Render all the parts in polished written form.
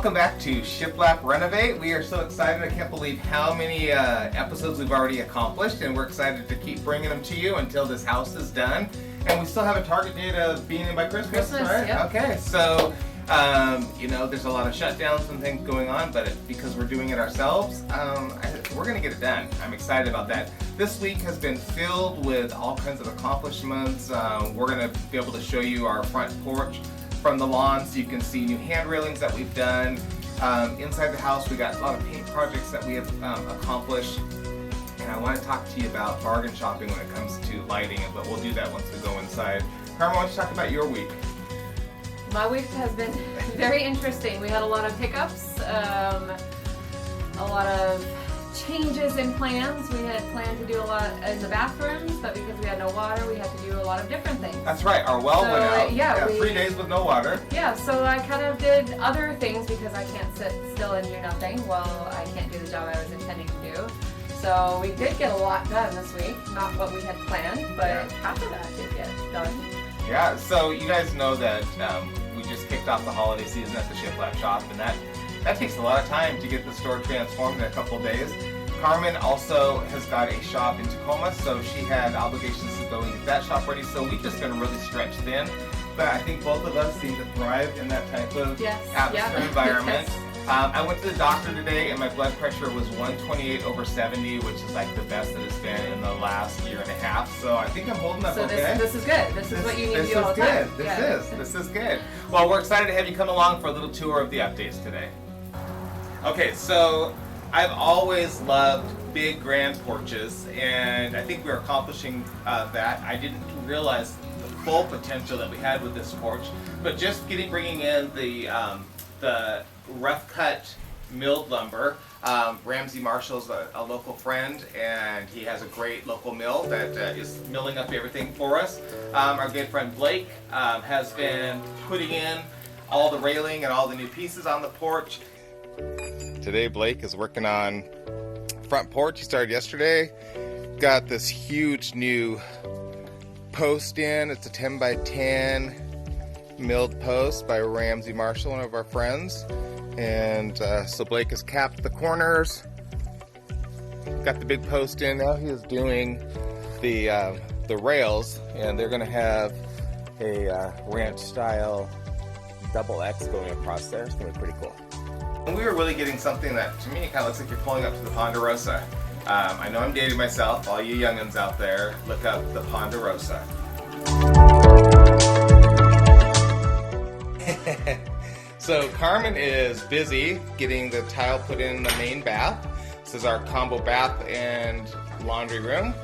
welcome back to Shiplap Renovate. We are so excited. I can't believe how many episodes we've already accomplished, and we're excited to keep bringing them to you until this house is done. And we still have a target date of being in by Christmas, right? Yep. Okay, so there's a lot of shutdowns and things going on, but because we're doing it ourselves, we're going to get it done. I'm excited about that. This week has been filled with all kinds of accomplishments. We're going to be able to show you our front porch from the lawn, so you can see new hand railings that we've done. Inside the house, we got a lot of paint projects that we have accomplished. And I want to talk to you about bargain shopping when it comes to lighting, but we'll do that once we go inside. Carmen, why don't you talk about your week? My week has been very interesting. We had a lot of hiccups, a lot of changes in plans. We had planned to do a lot in the bathrooms, but because we had no water, we had to do a lot of different things. That's right, our well went out. Yeah, 3 days with no water. Yeah, so I kind of did other things because I can't sit still and do nothing. Well, I can't do the job I was intending to do. So we did get a lot done this week. Not what we had planned, but half of that did get done. Yeah, so you guys know that we just kicked off the holiday season at the Shiplap shop, and that takes a lot of time to get the store transformed in a couple of days. Carmen also has got a shop in Tacoma, so she had obligations to go and get that shop ready, so we've just been really stretched thin. But I think both of us seem to thrive in that type of atmosphere environment. Yes. I went to the doctor today and my blood pressure was 128/70, which is like the best that it's been in the last year and a half. So I think I'm holding up okay. This is good. This is what you need to do all the time. This is good. Well, we're excited to have you come along for a little tour of the updates today. Okay, so I've always loved big grand porches, and I think we're accomplishing that. I didn't realize the full potential that we had with this porch, but just bringing in the rough cut milled lumber. Ramsey Marshall's a local friend, and he has a great local mill that is milling up everything for us. Our good friend Blake has been putting in all the railing and all the new pieces on the porch. Today Blake is working on front porch. He started yesterday. Got this huge new post in. It's a 10 by 10 milled post by Ramsey Marshall, one of our friends. And so Blake has capped the corners, got the big post in. Now he is doing the rails, and they're going to have a ranch style double X going across there. It's going to be pretty cool. And we were really getting something that to me kind of looks like you're pulling up to the Ponderosa. I know I'm dating myself. All you youngins out there, look up the Ponderosa. So Carmen is busy getting the tile put in the main bath. This is our combo bath and laundry room.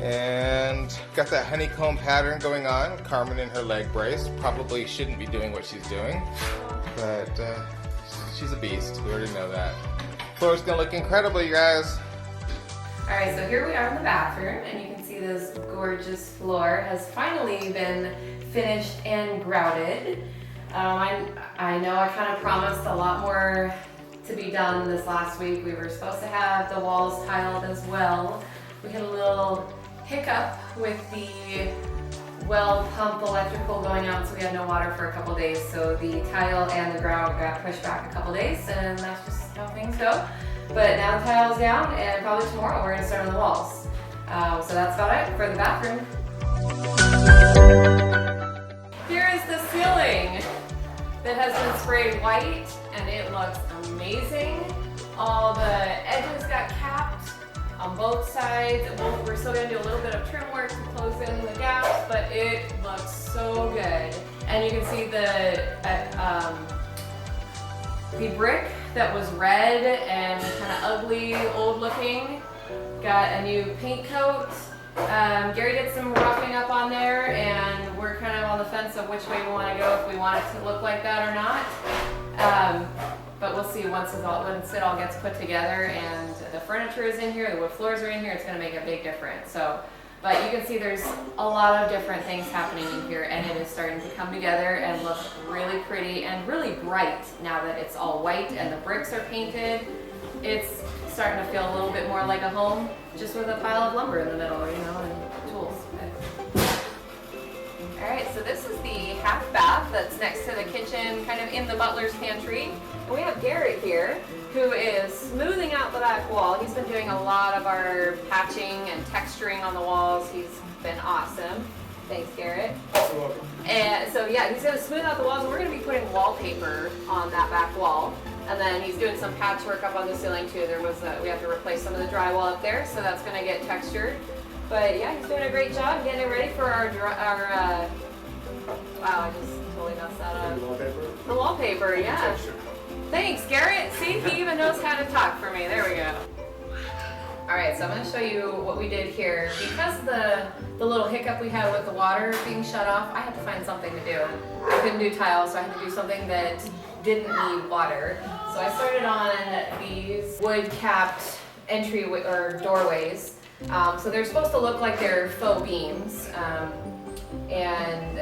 And got that honeycomb pattern going on. Carmen in her leg brace probably shouldn't be doing what she's doing, but she's a beast. We already know that. Floor's gonna look incredible, you guys. All right, so here we are in the bathroom, and you can see this gorgeous floor has finally been finished and grouted. I know I kind of promised a lot more to be done this last week. We were supposed to have the walls tiled as well. We had a little hiccup with the well pump electrical going out, so we had no water for a couple days. So the tile and the grout got pushed back a couple days, and that's just how things go. But now the tile's down, and probably tomorrow we're gonna start on the walls. So that's about it for the bathroom. Here is the ceiling that has been sprayed white, and it looks amazing. All the edges got capped on both sides. We're still gonna do a little bit of trim work to close in the gaps, but it looks so good. And you can see the brick that was red and kind of ugly, old looking, got a new paint coat. Gary did some roughing up on there, and we're kind of on the fence of which way we want to go, if we want it to look like that or not. But we'll see once it all gets put together and the furniture is in here, the wood floors are in here, it's going to make a big difference. So, but you can see there's a lot of different things happening in here, and it is starting to come together and look really pretty and really bright now that it's all white and the bricks are painted. It's starting to feel a little bit more like a home, just with a pile of lumber in the middle, and tools. All right, so this is the half bath that's next to the kitchen, kind of in the butler's pantry. And we have Garrett here, who is smoothing out the back wall. He's been doing a lot of our patching and texturing on the walls. He's been awesome. Thanks, Garrett. You're welcome. And so yeah, he's gonna smooth out the walls, and we're gonna be putting wallpaper on that back wall. And then he's doing some patchwork up on the ceiling too. We have to replace some of the drywall up there, so that's gonna get textured. But yeah, he's doing a great job getting it ready for our wow, I just totally messed that up. The wallpaper? The wallpaper, yeah. Texture. Thanks, Garrett. See, he even knows how to talk for me. There we go. All right, so I'm going to show you what we did here. Because the little hiccup we had with the water being shut off, I had to find something to do. I couldn't do tile, so I had to do something that didn't need water. So I started on these wood-capped entry or doorways. So they're supposed to look like they're faux beams. And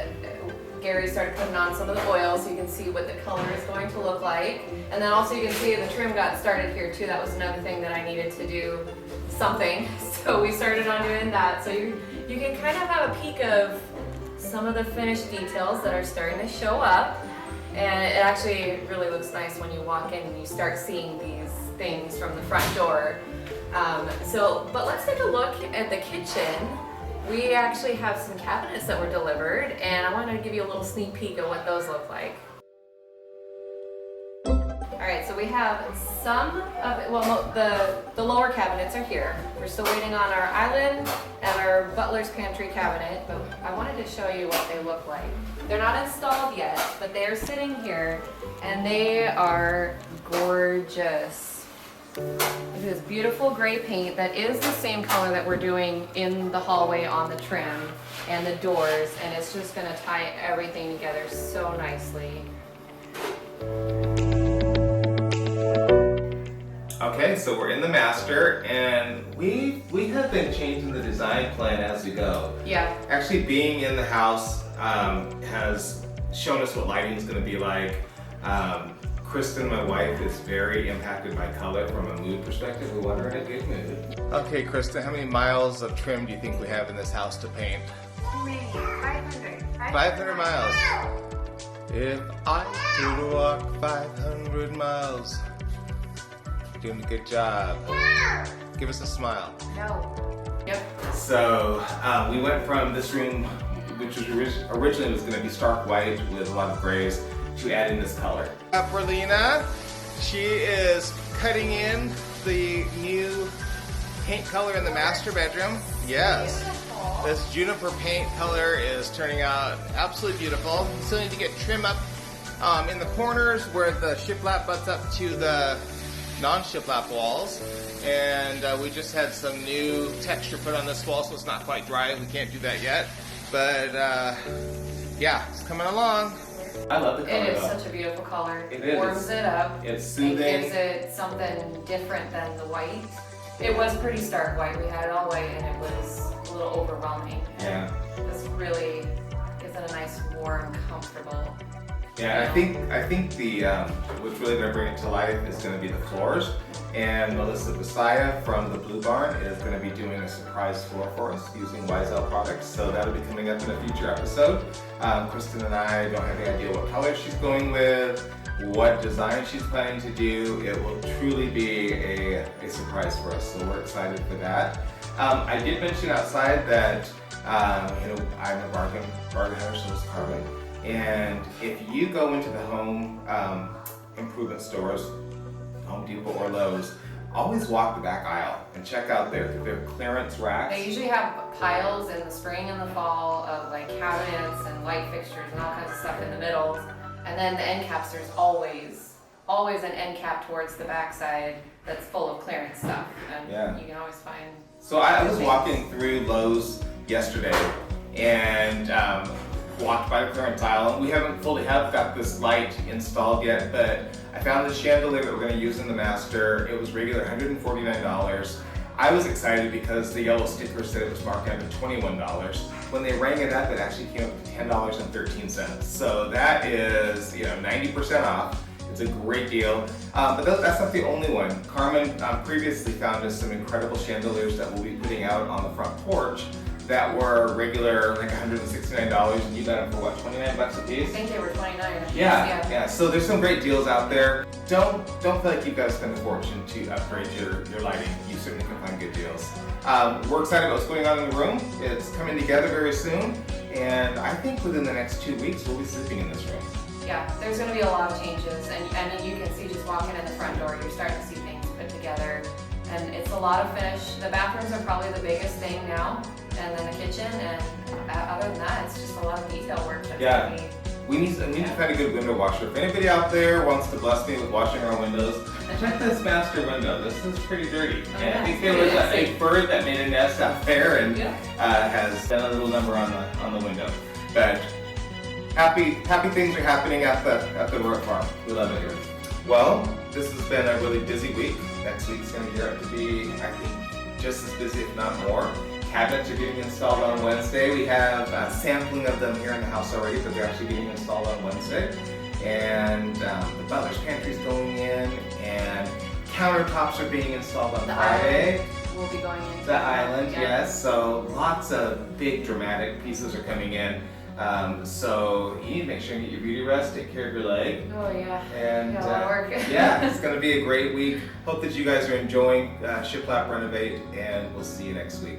Gary started putting on some of the oil so you can see what the color is going to look like. And then also you can see the trim got started here too. That was another thing that I needed to do something. So we started on doing that. So you can kind of have a peek of some of the finished details that are starting to show up. And it actually really looks nice when you walk in and you start seeing these things from the front door. But let's take a look at the kitchen. We actually have some cabinets that were delivered, and I wanted to give you a little sneak peek of what those look like. All right, so we have some of it, well, the lower cabinets are here. We're still waiting on our island and our butler's pantry cabinet, but I wanted to show you what they look like. They're not installed yet, but they are sitting here, and they are gorgeous. It is beautiful gray paint that is the same color that we're doing in the hallway on the trim and the doors, and it's just going to tie everything together so nicely. Okay, so we're in the master, and we have been changing the design plan as we go. Yeah. Actually, being in the house has shown us what lighting is going to be like. Kristin, my wife, is very impacted by color from a mood perspective. We want her in a good mood. Okay, Kristin, how many miles of trim do you think we have in this house to paint? Maybe 500. 500 miles. If I could walk 500 miles. You're doing a good job. Give us a smile. No. Yep. So we went from this room, which was originally was going to be stark white with a lot of grays, to add in this color. For Lena, she is cutting in the new paint color in the master bedroom. Yes. Beautiful. This juniper paint color is turning out absolutely beautiful. Still need to get trim up in the corners where the shiplap butts up to the non-shiplap walls. And we just had some new texture put on this wall, so it's not quite dry. We can't do that yet. But yeah, it's coming along. I love the color. It is such a beautiful color. It It warms it up. It's soothing. It gives it something different than the white. It was pretty stark white. We had it all white, and it was a little overwhelming. Yeah. This really gives it a nice, warm, comfortable. Yeah, I think the what's really going to bring it to life is going to be the floors. And Melissa Bisaya from the Blue Barn is going to be doing a surprise floor for us using YSL products. So that'll be coming up in a future episode. Kristin and I don't have any idea what color she's going with, what design she's planning to do. It will truly be a surprise for us. So we're excited for that. I did mention outside that I'm a bargain hunter, so is Carmen. And if you go into the home improvement stores, Home Depot or Lowe's, always walk the back aisle and check out their clearance racks. They usually have piles in the spring and the fall of like cabinets and light fixtures and all kinds of stuff in the middle. And then the end caps, there's always an end cap towards the backside that's full of clearance stuff. And Yeah. you can always find. So I was walking through Lowe's yesterday and walked by the clearance aisle, and we haven't fully got this light installed yet, but I found the chandelier that we're going to use in the master. It was regular $149. I was excited because the yellow sticker said it was marked down to $21. When they rang it up, it actually came up to $10.13. So that is 90% off. It's a great deal. But that's not the only one. Carmen previously found us some incredible chandeliers that we'll be putting out on the front porch that were regular like $169, and you got them for what, 29 bucks a I piece? think they were 29. Yeah. So there's some great deals out there. Don't feel like you've got to spend a fortune to upgrade your lighting. You certainly can find good deals. We're excited about what's going on in the room. It's coming together very soon, and I think within the next 2 weeks we'll be sleeping in this room. Yeah, there's going to be a lot of changes, and you can see just walking in the front door, you're starting to see things put together, and it's a lot of finish. The bathrooms are probably the biggest thing now, and then the kitchen, and other than that, it's just a lot of detail work that's going to be. We need to find a good window washer. If anybody out there wants to bless me with washing our windows, check this master window. This is pretty dirty. And I think there was a big bird that made a nest out there and has done a little number on the window. But happy things are happening at the Rurup farm. We love it here. Well, this has been a really busy week. Next week's going to gear up to be, I think, just as busy, if not more. Cabinets are getting installed on Wednesday. We have sampling of them here in the house already, but they're actually getting installed on Wednesday. And the butler's pantry's going in, and countertops are being installed on Friday. We'll be going into the island, yes. So lots of big dramatic pieces are coming in. So you need to make sure you get your beauty rest, take care of your leg. Oh yeah. And got a lot of work. yeah, it's going to be a great week. Hope that you guys are enjoying Shiplap Renovate, and we'll see you next week.